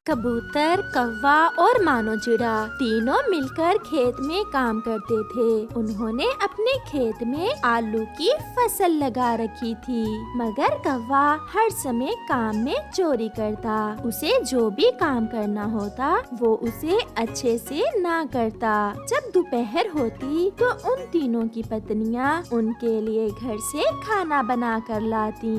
کبوتر، کوا اور مانو چڑا تینوں مل کر کھیت میں کام کرتے تھے۔ انہوں نے اپنے کھیت میں آلو کی فصل لگا رکھی تھی، مگر کوا ہر سمے کام میں چوری کرتا۔ اسے جو بھی کام کرنا ہوتا وہ اسے اچھے سے نہ کرتا۔ جب دوپہر ہوتی تو ان تینوں کی پتنیاں ان کے لیے گھر سے کھانا بنا کر لاتی۔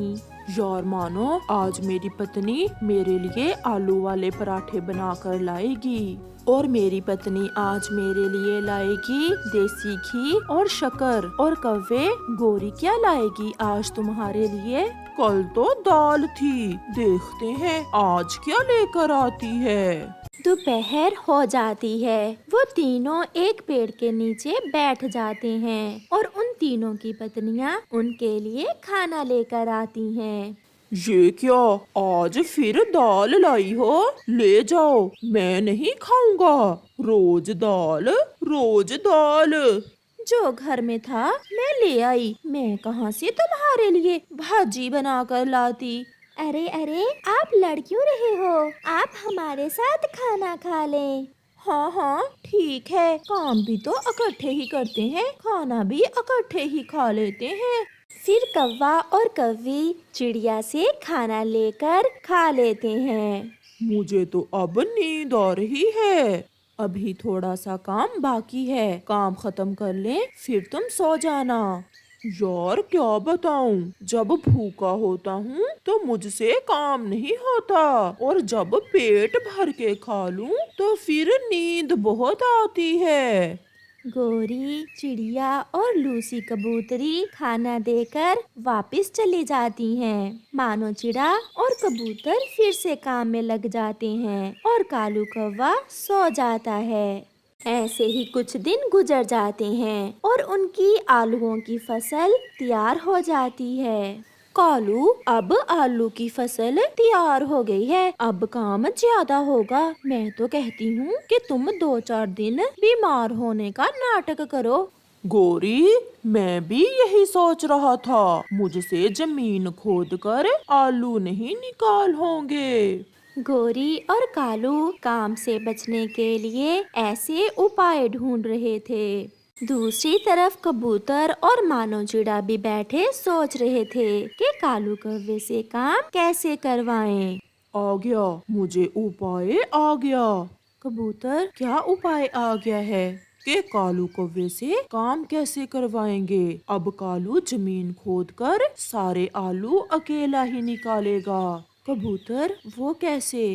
یار مانو، آج میری پتنی میرے لیے آلو والے پراٹھے بنا کر لائے گی، اور میری پتنی آج میرے لیے لائے گی دیسی گھی اور شکر، اور کوے گوری کیا لائے گی آج تمہارے لیے؟ کل تو دال تھی، دیکھتے ہیں آج کیا لے کر آتی ہے۔ دوپہر ہو جاتی ہے، وہ تینوں ایک پیڑ کے نیچے بیٹھ جاتے ہیں اور ان تینوں کی پتنیاں ان کے لیے کھانا لے کر آتی ہیں۔ یہ کیا آج پھر دال لائی ہو؟ لے جاؤ، میں نہیں کھاؤں گا، روز دال روز دال۔ جو گھر میں تھا میں لے آئی، میں کہاں سے تمہارے لیے بھاجی بنا کر لاتی؟ ارے آپ لڑ کیوں رہے ہو؟ آپ ہمارے ساتھ کھانا کھا لیں۔ ہاں ٹھیک ہے، کام بھی تو اکٹھے ہی کرتے ہیں، کھانا بھی اکٹھے ہی کھا لیتے ہیں۔ پھر کوا اور کوی چڑیا سے کھانا لے کر کھا لیتے ہیں۔ مجھے تو اب نیند آ رہی ہے، ابھی تھوڑا سا کام باقی ہے، کام ختم کر لیں پھر تم سو جانا۔ یار کیا بتاؤں، جب بھوکا ہوتا ہوں تو مجھ سے کام نہیں ہوتا، اور جب پیٹ بھر کے کھا لوں تو پھر نیند بہت آتی ہے۔ گوری چڑیا اور لوسی کبوتری کھانا دے کر واپس چلی جاتی ہیں۔ مانو چڑا اور کبوتر پھر سے کام میں لگ جاتے ہیں اور کالو کوا سو جاتا ہے۔ ایسے ہی کچھ دن گزر جاتے ہیں اور ان کی آلووں کی فصل تیار ہو جاتی ہے۔ کالو، اب آلو کی فصل تیار ہو گئی ہے، اب کام زیادہ ہوگا۔ میں تو کہتی ہوں کہ تم 2-4 دن بیمار ہونے کا ناٹک کرو۔ گوری، میں بھی یہی سوچ رہا تھا، مجھ سے زمین کھود کر آلو نہیں نکال ہوں گے۔ گوری اور کالو کام سے بچنے کے لیے ایسے اپائے ڈھونڈ رہے تھے۔ دوسری طرف کبوتر اور مانو چڑا بھی بیٹھے سوچ رہے تھے کہ کالو کوے سے کام کیسے کروائیں۔ آ گیا، مجھے اپائے آ گیا۔ کبوتر، کیا اپائے آ گیا ہے کہ کالو کوے سے کام کیسے کروائیں گے؟ اب کالو زمین کھود کر سارے آلو اکیلا ہی نکالے گا۔ کبوتر، وہ کیسے؟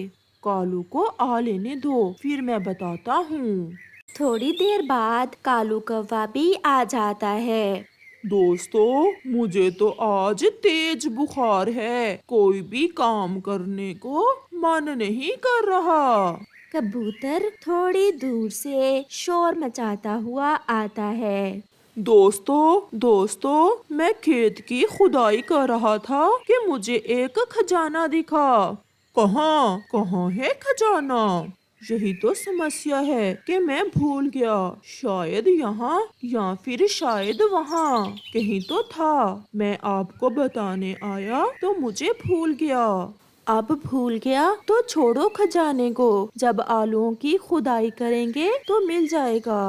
کالو کو آ لینے دو، پھر میں بتاتا ہوں۔ تھوڑی دیر بعد کالو کوا بھی آ جاتا ہے۔ دوستو، مجھے تو آج تیز بخار ہے، کوئی بھی کام کرنے کو من نہیں کر رہا۔ کبوتر تھوڑی دور سے شور مچاتا ہوا آتا ہے۔ دوستو، میں کھیت کی کھدائی کر رہا تھا کہ مجھے ایک کھجانہ دکھا۔ کہاں ہے کھجانہ؟ یہی تو سمسیا ہے کہ میں بھول گیا، شاید یہاں یا پھر شاید وہاں کہیں تو تھا، میں آپ کو بتانے آیا تو مجھے بھول گیا۔ اب بھول گیا تو چھوڑو کھجانے کو، جب آلووں کی کھدائی کریں گے تو مل جائے گا۔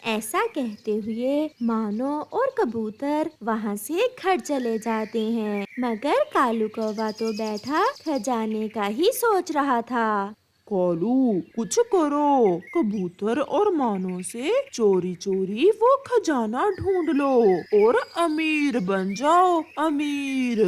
ایسا کہتے ہوئے مانو اور کبوتر وہاں سے گھر چلے جاتے ہیں، مگر کالو کوا تو بیٹھا کھجانے کا ہی سوچ رہا تھا۔ کالو، کچھ کرو، کبوتر اور مانو سے چوری چوری وہ کھجانہ ڈھونڈ لو اور امیر بن جاؤ، امیر۔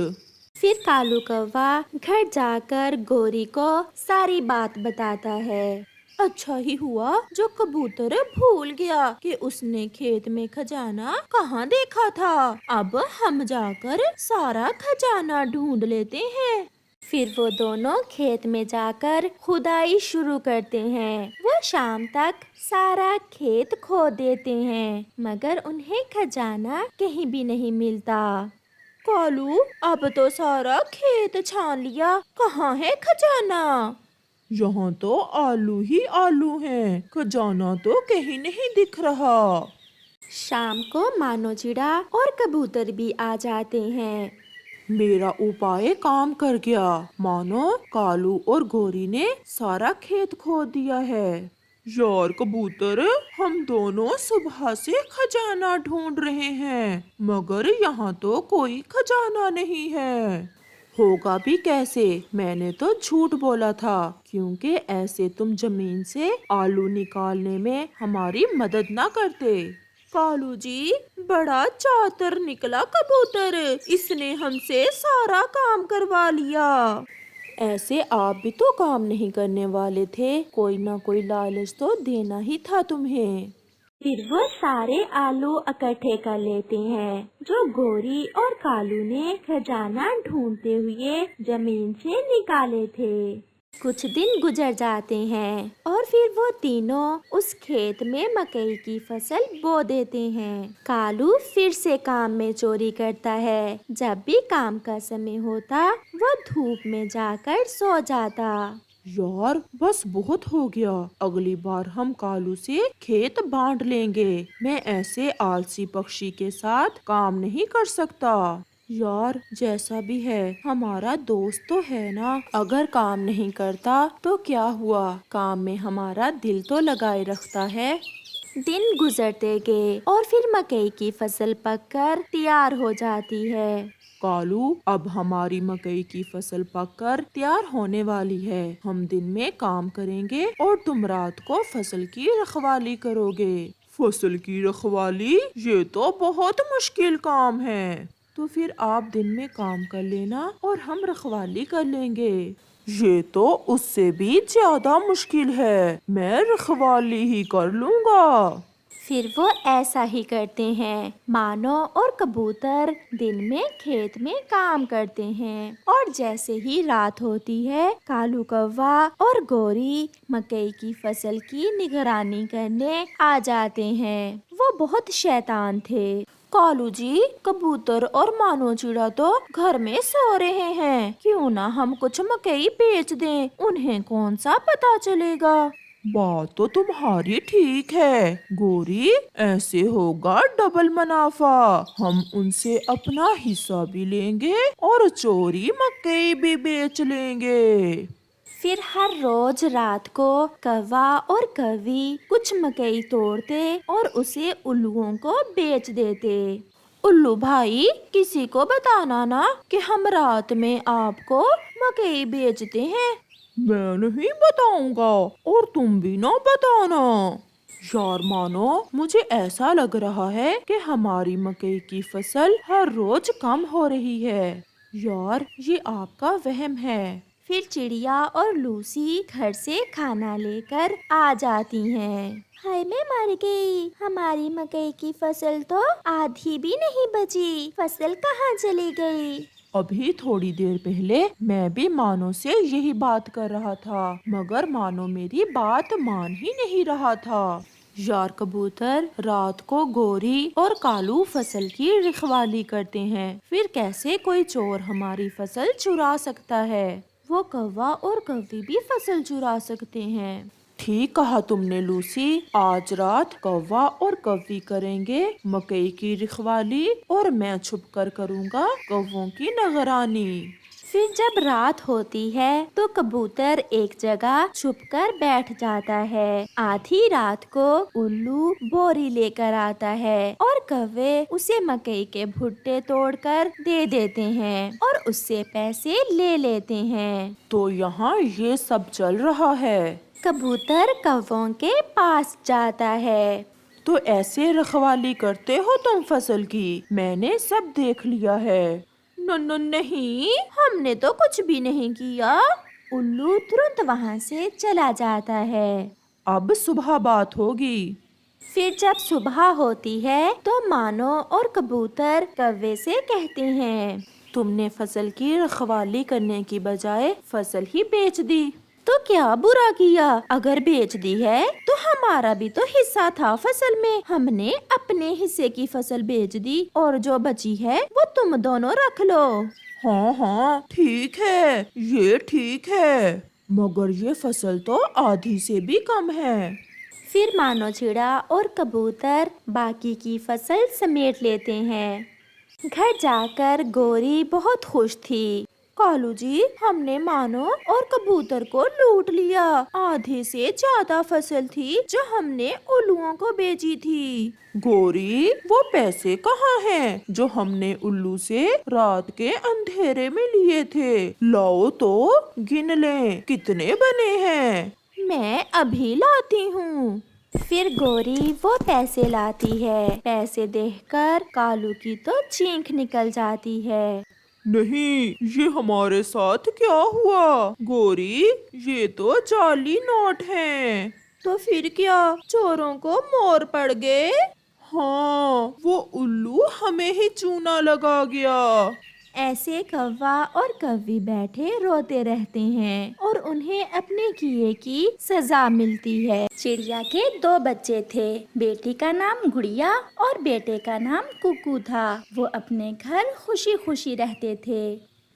پھر کالو کوا گھر جا کر گوری کو ساری بات بتاتا ہے۔ اچھا ہی ہوا جو کبوتر بھول گیا کہ اس نے کھیت میں کھجانہ کہاں دیکھا تھا، اب ہم جا کر سارا کھجانہ ڈھونڈ لیتے ہیں۔ پھر وہ دونوں کھیت میں جا کر کھدائی شروع کرتے ہیں۔ وہ شام تک سارا کھیت کھود دیتے ہیں، مگر انہیں کھجانہ کہیں بھی نہیں ملتا۔ کالو، اب تو سارا کھیت چھان لیا، کہاں ہے کھجانہ؟ یہاں تو آلو ہی آلو ہیں، کھجانہ تو کہیں نہیں دکھ رہا۔ شام کو مانو چڑا اور کبوتر بھی آ جاتے ہیں۔ मेरा उपाय काम कर गया। मानो कालू और गोरी ने सारा खेत खोद दिया है। यार कबूतर, हम दोनों सुबह से खजाना ढूंढ रहे हैं, मगर यहाँ तो कोई खजाना नहीं है। होगा भी कैसे? मैंने तो झूठ बोला था, क्योंकि ऐसे तुम जमीन से आलू निकालने में हमारी मदद ना करते। कालू जी, बड़ा चातर निकला कबूतर, इसने हमसे सारा काम करवा लिया। ऐसे आप भी तो काम नहीं करने वाले थे, कोई ना कोई लालच तो देना ही था तुम्हें। फिर वो सारे आलू इकट्ठे कर लेते हैं जो गोरी और कालू ने खजाना ढूंढते हुए जमीन से निकाले थे। कुछ दिन गुजर जाते हैं और फिर वो तीनों उस खेत में मकई की फसल बो देते हैं। कालू फिर से काम में चोरी करता है। जब भी काम का समय होता वो धूप में जाकर सो जाता। यार बस बहुत हो गया, अगली बार हम कालू से खेत बांट लेंगे। मैं ऐसे आलसी पक्षी के साथ काम नहीं कर सकता। यार जैसा भी है, हमारा दोस्त तो है ना। अगर काम नहीं करता तो क्या हुआ, काम में हमारा दिल तो लगाए रखता है। दिन गुजरते गए और फिर मकई की फसल पककर तैयार हो जाती है। कालू, अब हमारी मकई की फसल पककर तैयार होने वाली है। हम दिन में काम करेंगे और तुम रात को फसल की रखवाली करोगे। फसल की रखवाली? ये तो बहुत मुश्किल काम है। तो फिर आप दिन में काम कर लेना और हम रखवाली कर लेंगे। ये तो उससे भी ज्यादा मुश्किल है, मैं रखवाली ही कर लूँगा। फिर वो ऐसा ही करते हैं। मानो और कबूतर दिन में खेत में काम करते हैं और जैसे ही रात होती है, कालू कौवा और गोरी मकई की फसल की निगरानी करने आ जाते हैं। वो बहुत शैतान थे। कालू जी, कबूतर और मानो चिड़ा तो घर में सो रहे हैं, क्यों ना हम कुछ मकई बेच दें, उन्हें कौन सा पता चलेगा। बात तो तुम्हारी ठीक है गोरी, ऐसे होगा डबल मुनाफा। हम उनसे अपना हिस्सा भी लेंगे और चोरी मकई भी बेच लेंगे। फिर हर रोज रात को कौवा और कौवी कुछ मकई तोड़ते और उसे उल्लुओं को बेच देते। उल्लू भाई, किसी को बताना ना कि हम रात में आपको मकई बेचते हैं। मैं नहीं बताऊंगा और तुम भी ना बताना। यार मानो, मुझे ऐसा लग रहा है कि हमारी मकई की फसल हर रोज कम हो रही है। यार ये आपका वहम है। फिर चिड़िया और लूसी घर से खाना लेकर आ जाती हैं। हाय, मैं मर गई, हमारी मकई की फसल तो आधी भी नहीं बची, फसल कहाँ चली गई। अभी थोड़ी देर पहले मैं भी मानो से यही बात कर रहा था, मगर मानो मेरी बात मान ही नहीं रहा था। यार कबूतर, रात को गोरी और कालू फसल की रखवाली करते हैं, फिर कैसे कोई चोर हमारी फसल चुरा सकता है। वो कौवा और कौवी भी फसल चुरा सकते हैं। ठीक कहा तुमने लूसी, आज रात कौवा और कौवी करेंगे मकई की रखवाली और मैं छुपकर करूँगा कौवों की निगरानी। फिर जब रात होती है तो कबूतर एक जगह छुपकर बैठ जाता है। आधी रात को उल्लू बोरी लेकर आता है और कौवे उसे मकई के भुट्टे तोड़कर दे देते हैं और उससे पैसे ले लेते हैं। तो यहाँ ये सब चल रहा है। कबूतर कौवों के पास जाता है। तो ऐसे रखवाली करते हो तुम फसल की? मैंने सब देख लिया है। नहीं, हमने तो कुछ भी नहीं किया। उल्लू तुरंत वहाँ से चला जाता है। अब सुबह बात होगी। फिर जब सुबह होती है तो मानो और कबूतर कौवे से कहते हैं, तुमने फसल की रखवाली करने की बजाय फसल ही बेच दी। तो क्या बुरा किया? अगर बेच दी है तो हमारा भी तो हिस्सा था फसल में। हमने अपने हिस्से की फसल बेच दी और जो बची है वो तुम दोनों रख लो। हाँ हाँ ठीक है, ये ठीक है, मगर ये फसल तो आधी से भी कम है। फिर मानो चिड़ा और कबूतर बाकी की फसल समेट लेते हैं। घर जाकर गोरी बहुत खुश थी। कालू जी, हमने मानो और कबूतर को लूट लिया। आधे से ज्यादा फसल थी जो हमने उल्लुओं को बेची थी। गोरी, वो पैसे कहाँ हैं जो हमने उल्लू से रात के अंधेरे में लिए थे? लाओ तो गिन लें कितने बने हैं। मैं अभी लाती हूँ। फिर गोरी वो पैसे लाती है। पैसे देखकर कालू की तो चीख निकल जाती है। नहीं, ये हमारे साथ क्या हुआ? गोरी, ये तो जाली नोट हैं। तो फिर क्या, चोरों को मोर पड़ गए? हाँ, वो उल्लू हमें ही चूना लगा गया। ऐसे कौवा और कौवी बैठे रोते रहते हैं और उन्हें अपने किए की सजा मिलती है। चिड़िया के 2 बच्चे थे। बेटी का नाम गुड़िया और बेटे का नाम कुकू था। वो अपने घर खुशी खुशी रहते थे।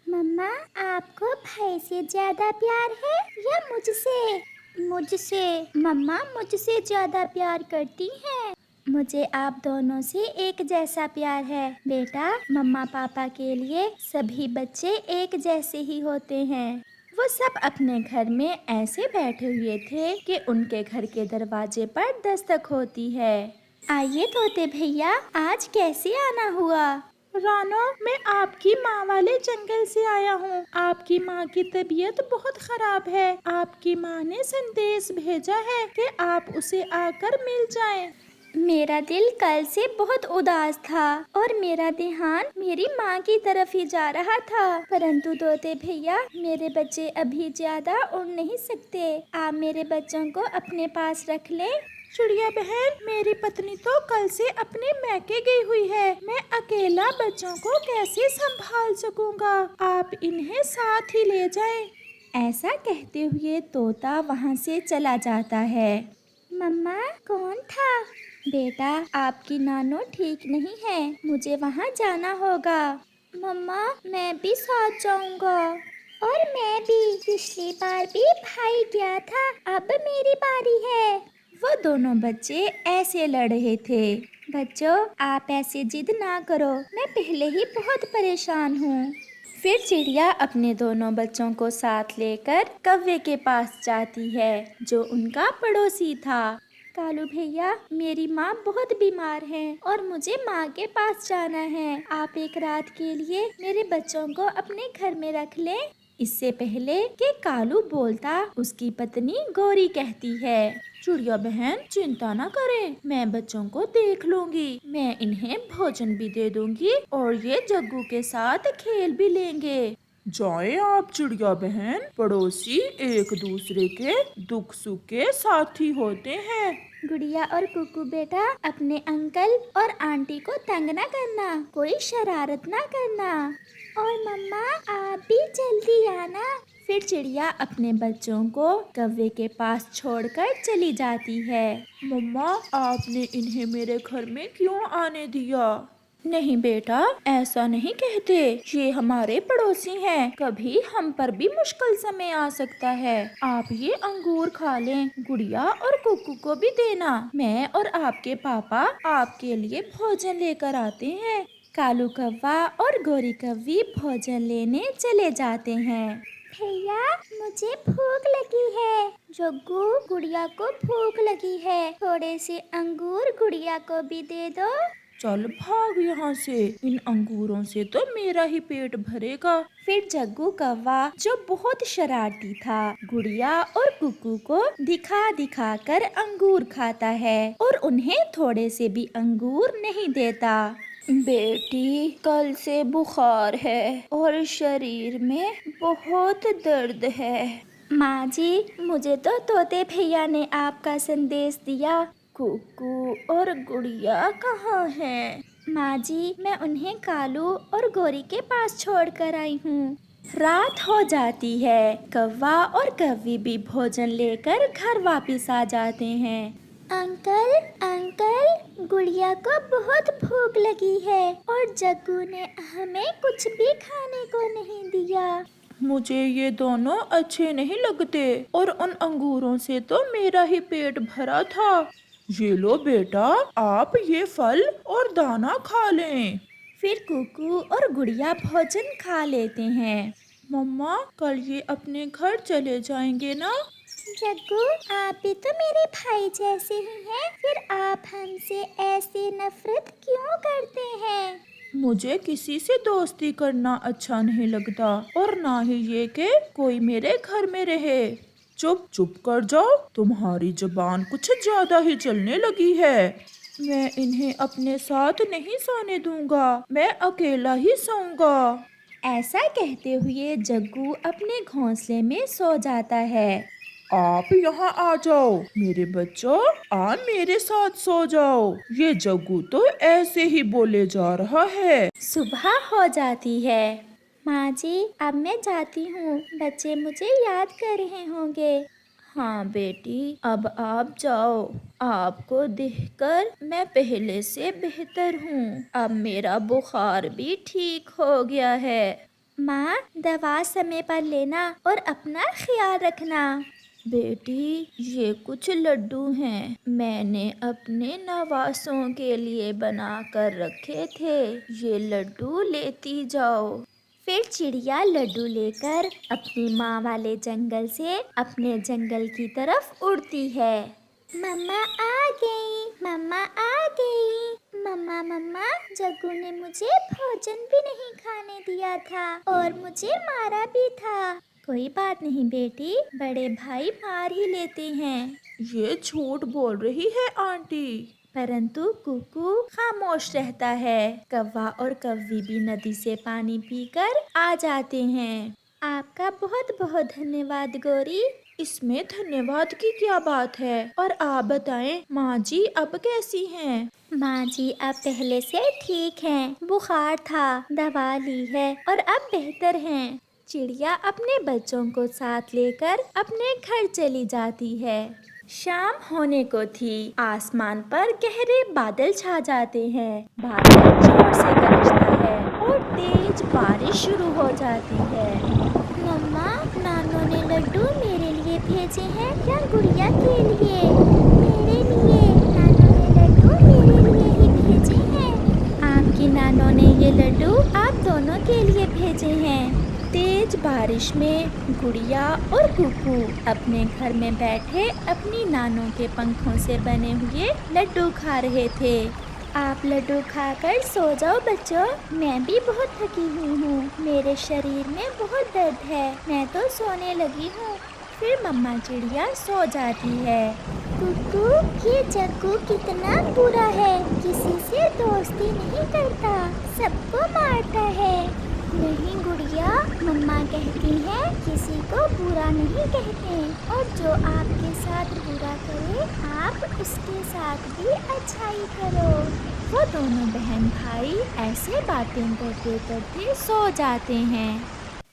मम्मा, आपको भाई से ज्यादा प्यार है या मुझसे? मुझसे। मम्मा मुझसे ज्यादा प्यार करती हैं। मुझे आप दोनों से एक जैसा प्यार है। बेटा, मम्मा पापा के लिए सभी बच्चे एक जैसे ही होते हैं। वो सब अपने घर में ऐसे बैठे हुए थे कि उनके घर के दरवाजे पर दस्तक होती है। आइए तोते भैया, आज कैसे आना हुआ? रानो, मैं आपकी माँ वाले जंगल से आया हूँ। आपकी माँ की तबीयत बहुत खराब है। आपकी माँ ने संदेश भेजा है कि आप उसे आकर मिल जाएं। मेरा दिल कल से बहुत उदास था और मेरा ध्यान मेरी माँ की तरफ ही जा रहा था। परंतु तोते भैया, मेरे बच्चे अभी ज्यादा उड़ नहीं सकते। आप मेरे बच्चों को अपने पास रख लें। चिड़िया बहन, मेरी पत्नी तो कल से अपने मैके गई हुई है। मैं अकेला बच्चों को कैसे संभाल सकूंगा? आप इन्हें साथ ही ले जाएं। ऐसा कहते हुए तोता वहाँ से चला जाता है। मम्मा, कौन था? बेटा, आपकी नानो ठीक नहीं है। मुझे वहाँ जाना होगा। मम्मा, मैं भी साथ जाऊंगा। और मैं भी। पिछली बार भी भाई गया था, अब मेरी बारी है। वो दोनों बच्चे ऐसे लड़ रहे थे। बच्चों, आप ऐसे जिद ना करो, मैं पहले ही बहुत परेशान हूँ। फिर चिड़िया अपने दोनों बच्चों को साथ लेकर कौवे के पास जाती है, जो उनका पड़ोसी था। कालू भैया, मेरी माँ बहुत बीमार है और मुझे माँ के पास जाना है। आप एक रात के लिए मेरे बच्चों को अपने घर में रख लें। इससे पहले कि कालू बोलता, उसकी पत्नी गौरी कहती है, चिड़िया बहन, चिंता न करें, मैं बच्चों को देख लूंगी। मैं इन्हें भोजन भी दे दूंगी और ये जग्गू के साथ खेल भी लेंगे। जाएं आप चिड़िया बहन, पड़ोसी एक दूसरे के दुख सुख के साथी होते हैं। गुड़िया और कुकू बेटा, अपने अंकल और आंटी को तंग ना करना, कोई शरारत ना करना। और मम्मा, आप भी जल्दी आना। फिर चिड़िया अपने बच्चों को कौवे के पास छोड़कर चली जाती है। मम्मा, आपने इन्हें मेरे घर में क्यों आने दिया? नहीं बेटा, ऐसा नहीं कहते। ये हमारे पड़ोसी हैं। कभी हम पर भी मुश्किल समय आ सकता है। आप ये अंगूर खा लें। गुड़िया और कुकू को भी देना। मैं और आपके पापा आपके लिए भोजन लेकर आते हैं। कालू कौवा और गोरी कौवी भोजन लेने चले जाते हैं। भैया, मुझे भूख लगी है। जग्गू, गुड़िया को भूख लगी है। थोड़े से अंगूर गुड़िया को भी दे दो। चल भाग यहाँ से, इन अंगूरों से तो मेरा ही पेट भरेगा। फिर जग्गू कौवा, जो बहुत शरारती था, गुड़िया और कुकू को दिखा दिखा कर अंगूर खाता है और उन्हें थोड़े से भी अंगूर नहीं देता। बेटी, कल से बुखार है और शरीर में बहुत दर्द है। माँ जी, मुझे तो तोते भैया ने आपका संदेश दिया। कुकू और गुड़िया कहाँ हैं? माँ जी, मैं उन्हें कालू और गोरी के पास छोड़ कर आई हूँ। रात हो जाती है। कौवा और कौवी भी भोजन लेकर घर वापस आ जाते हैं। अंकल, गुड़िया को बहुत भूख लगी है और जग्गू ने हमें कुछ भी खाने को नहीं दिया। मुझे ये दोनों अच्छे नहीं लगते और उन अंगूरों से तो मेरा ही पेट भरा था। ये लो बेटा, आप ये फल और दाना खा लें। फिर कुकू और गुड़िया भोजन खा लेते हैं। मम्मा, कल ये अपने घर चले जाएंगे ना? जग्गू, आप भी तो मेरे भाई जैसे ही हैं, फिर आप हमसे ऐसे नफरत क्यों करते हैं? मुझे किसी से दोस्ती करना अच्छा नहीं लगता, और ना ही ये कि कोई मेरे घर में रहे। चुप चुप कर जाओ, तुम्हारी जुबान कुछ ज्यादा ही चलने लगी है। मैं इन्हें अपने साथ नहीं सोने दूंगा, मैं अकेला ही सोऊंगा। ऐसा कहते हुए जग्गू अपने घोंसले में सो जाता है। आप यहाँ आ जाओ मेरे बच्चों, आ मेरे साथ सो जाओ। ये जग्गू तो ऐसे ही बोले जा रहा है। सुबह हो जाती है। माँ जी, अब मैं जाती हूँ, बच्चे मुझे याद कर रहे होंगे। हाँ बेटी, अब आप जाओ। आपको देखकर मैं पहले से बेहतर हूँ। अब मेरा बुखार भी ठीक हो गया है। माँ, दवा समय पर लेना और अपना ख्याल रखना। बेटी, ये कुछ लड्डू हैं, मैंने अपने नवासों के लिए बना कर रखे थे। ये लड्डू लेती जाओ। फिर चिड़िया लड्डू लेकर अपनी माँ वाले जंगल से अपने जंगल की तरफ उड़ती है। मम्मा आ गई, मम्मा आ गई। मम्मा मम्मा, जग्गू ने मुझे भोजन भी नहीं खाने दिया था और मुझे मारा भी था। कोई बात नहीं बेटी, बड़े भाई मार ही लेते हैं। ये झूठ बोल रही है आंटी। परंतु कुकू खामोश रहता है। कौवा और कव्वी भी नदी से पानी पीकर आ जाते हैं। आपका बहुत बहुत धन्यवाद गौरी। इसमें धन्यवाद की क्या बात है? और आप बताएं, माँ जी अब कैसी हैं? माँ जी अब पहले से ठीक हैं। बुखार था, दवा ली है और अब बेहतर हैं। चिड़िया अपने बच्चों को साथ लेकर अपने घर चली जाती है। शाम होने को थी। आसमान पर गहरे बादल छा जाते हैं। बादल जोर से गरजता है और तेज बारिश शुरू हो जाती है। मम्मा, नानू ने लड्डू मेरे लिए भेजे हैं या गुड़िया के लिए? मेरे लिए। नानू ने लड्डू मेरे लिए ही भेजे हैं। आपकी नानू ने ये लड्डू आप दोनों के लिए भेजे हैं। तेज बारिश में गुड़िया और कुकू अपने घर में बैठे अपनी नानों के पंखों से बने हुए लड्डू खा रहे थे। आप लड्डू खाकर सो जाओ बच्चों, मैं भी बहुत थकी हुई हूँ। मेरे शरीर में बहुत दर्द है, मैं तो सोने लगी हूँ। फिर मम्मा चिड़िया सो जाती है। कुकू, ये जग्गू कितना बुरा है, किसी से दोस्ती नहीं करता, सबको मारता है। नहीं गुड़िया, मम्मा कहती है किसी को बुरा नहीं कहते, और जो आपके साथ बुरा करे आप उसके साथ भी अच्छाई करो। वो दोनों बहन भाई ऐसे बातें करते करते सो जाते हैं।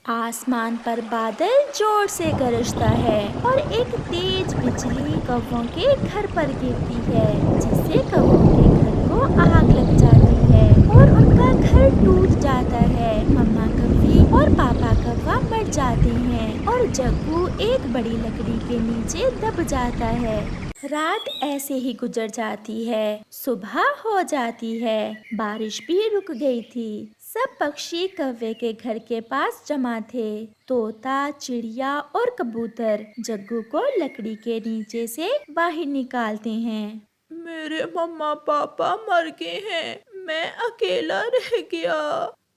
आसमान पर बादल जोर से गरजता है और एक तेज बिजली कौवों के घर पर गिरती है, जिससे कौवों के घर को आग लग जाती है और उनका घर टूट जाता है। मम्मा कव्वी और पापा कौवा मर जाते हैं और जग्गू एक बड़ी लकड़ी के नीचे दब जाता है। रात ऐसे ही गुजर जाती है। सुबह हो जाती है। बारिश भी रुक गई थी। सब पक्षी कौवे के घर के पास जमा थे। तोता, चिड़िया और कबूतर जग्गू को लकड़ी के नीचे से बाहर निकालते हैं। मेरे मम्मा पापा मर गए हैं, मैं अकेला रह गया।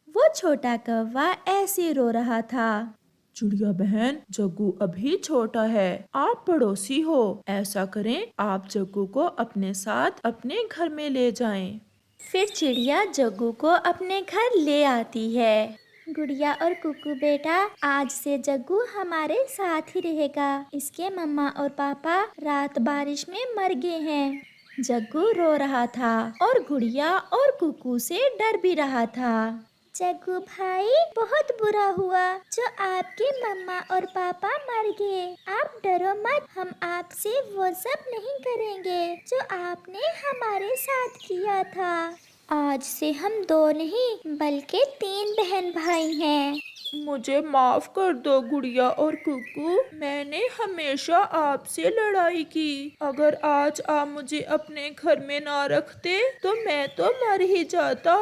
वो छोटा कौवा ऐसे रो रहा था। चिड़िया बहन, जग्गू अभी छोटा है, आप पड़ोसी हो, ऐसा करें आप जग्गू को अपने साथ अपने घर में ले जाएं। फिर चिड़िया जग्गू को अपने घर ले आती है। गुड़िया और कुकू बेटा, आज से जग्गू हमारे साथ ही रहेगा। इसके मम्मा और पापा रात बारिश में मर गए हैं। जग्गू रो रहा था और गुड़िया और कुकू से डर भी रहा था। जग्गू भाई, बहुत बुरा हुआ जो आपके मम्मा और पापा मर गए। आप डरो मत, हम आपसे वो सब नहीं करेंगे जो आपने हमारे साथ किया था। आज से हम 2 नहीं बल्कि 3 बहन भाई हैं। मुझे माफ कर दो गुड़िया और कुकू, मैंने हमेशा आपसे लड़ाई की। अगर आज आप मुझे अपने घर में ना रखते तो मैं तो मर ही जाता।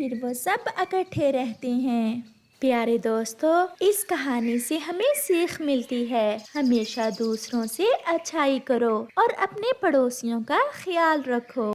फिर वो सब इकट्ठे रहते हैं। प्यारे दोस्तों, इस कहानी से हमें सीख मिलती है, हमेशा दूसरों से अच्छाई करो और अपने पड़ोसियों का ख्याल रखो।